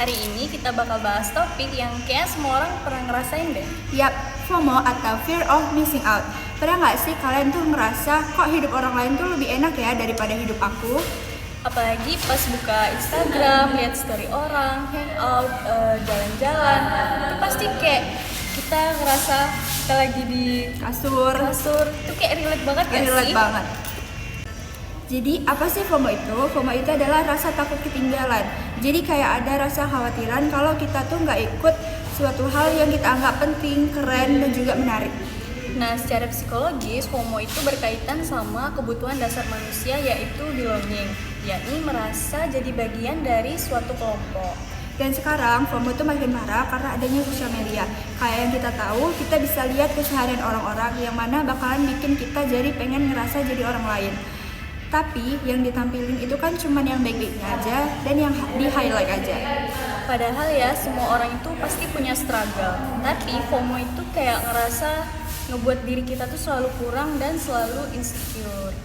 Hari ini kita bakal bahas topik yang kayak semua orang pernah ngerasain deh. Yap, FOMO atau Fear of Missing Out. Pernah nggak sih kalian tuh ngerasa kok hidup orang lain tuh lebih enak ya daripada hidup aku? Apalagi pas buka Instagram, lihat story orang, hangout, jalan-jalan, itu pasti kayak kita ngerasa kita lagi di Kasur. itu kayak relate banget gak Relate sih? banget. Jadi apa sih FOMO itu? FOMO itu adalah rasa takut ketinggalan. Jadi kayak ada rasa khawatiran kalau kita tuh nggak ikut suatu hal yang kita anggap penting, keren, dan juga menarik. Nah, secara psikologis, FOMO itu berkaitan sama kebutuhan dasar manusia yaitu belonging, yakni merasa jadi bagian dari suatu kelompok. Dan sekarang FOMO itu makin marah karena adanya sosial media. Kayak yang kita tahu, kita bisa lihat keseharian orang-orang yang mana bakalan bikin kita jadi pengen ngerasa jadi orang lain. Tapi yang ditampilin itu kan cuma yang baik-baiknya aja dan yang di-highlight aja. Padahal ya, semua orang itu pasti punya struggle. Tapi FOMO itu kayak ngerasa ngebuat diri kita tuh selalu kurang dan selalu insecure.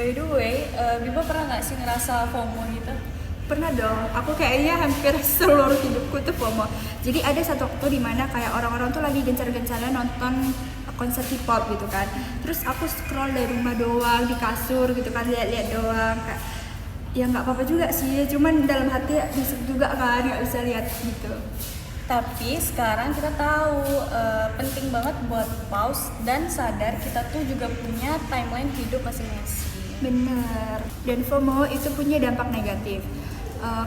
By the way, Biba pernah gak sih ngerasa FOMO gitu? Pernah dong, aku kayaknya hampir seluruh hidupku tuh FOMO. Jadi ada satu waktu dimana kayak orang-orang tuh lagi gencar-gencarnya nonton konser K-pop gitu kan. Terus aku scroll dari rumah doang di kasur gitu kan, lihat-lihat doang kayak ya nggak apa-apa juga sih, cuman dalam hati nyesek juga kan nggak bisa lihat gitu. Tapi sekarang kita tahu penting banget buat pause dan sadar kita tuh juga punya timeline hidup masing-masing. Bener. Dan FOMO itu punya dampak negatif.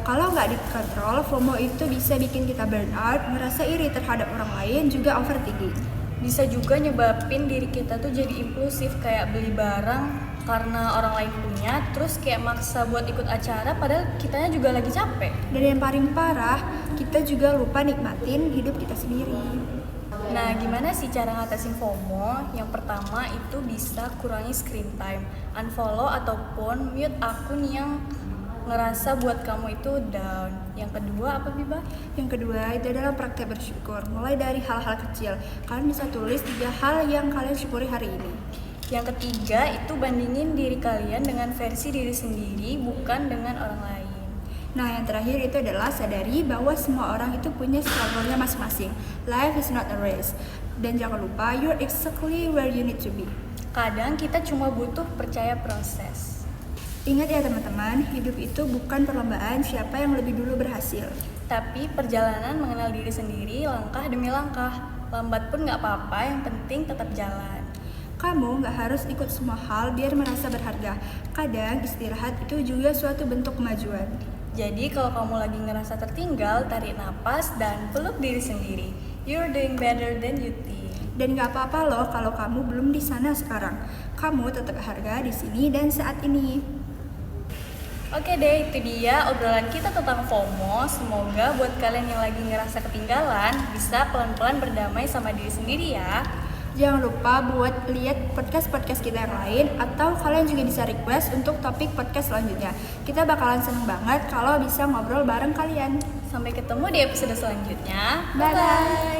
Kalau nggak dikontrol, FOMO itu bisa bikin kita burn out, merasa iri terhadap orang lain, juga overthinking. Bisa juga nyebabin diri kita tuh jadi impulsif, kayak beli barang karena orang lain punya, terus kayak maksa buat ikut acara padahal kitanya juga lagi capek. Dan yang paling parah, kita juga lupa nikmatin hidup kita sendiri. Nah, gimana sih cara ngatasin FOMO? Yang pertama itu bisa kurangi screen time, unfollow ataupun mute akun yang ngerasa buat kamu itu down. Yang kedua apa, Biba? Yang kedua itu adalah praktek bersyukur. Mulai dari hal-hal kecil. Kalian bisa tulis 3 hal yang kalian syukuri hari ini. Yang ketiga itu bandingin diri kalian dengan versi diri sendiri, bukan dengan orang lain. Nah, yang terakhir itu adalah sadari bahwa semua orang itu punya struggle-nya masing-masing. Life is not a race. Dan jangan lupa, you're exactly where you need to be. Kadang kita cuma butuh percaya proses. Ingat ya teman-teman, hidup itu bukan perlombaan siapa yang lebih dulu berhasil. Tapi perjalanan mengenal diri sendiri langkah demi langkah. Lambat pun gak apa-apa, yang penting tetap jalan. Kamu gak harus ikut semua hal biar merasa berharga. Kadang istirahat itu juga suatu bentuk kemajuan. Jadi kalau kamu lagi ngerasa tertinggal, tarik napas dan peluk diri sendiri. You're doing better than you think. Dan gak apa-apa loh kalau kamu belum di sana sekarang. Kamu tetap berharga di sini dan saat ini. Oke deh, itu dia obrolan kita tentang FOMO. Semoga buat kalian yang lagi ngerasa ketinggalan bisa pelan-pelan berdamai sama diri sendiri ya. Jangan lupa buat lihat podcast-podcast kita yang lain, atau kalian juga bisa request untuk topik podcast selanjutnya. Kita bakalan seneng banget kalau bisa ngobrol bareng kalian. Sampai ketemu di episode selanjutnya. Bye-bye.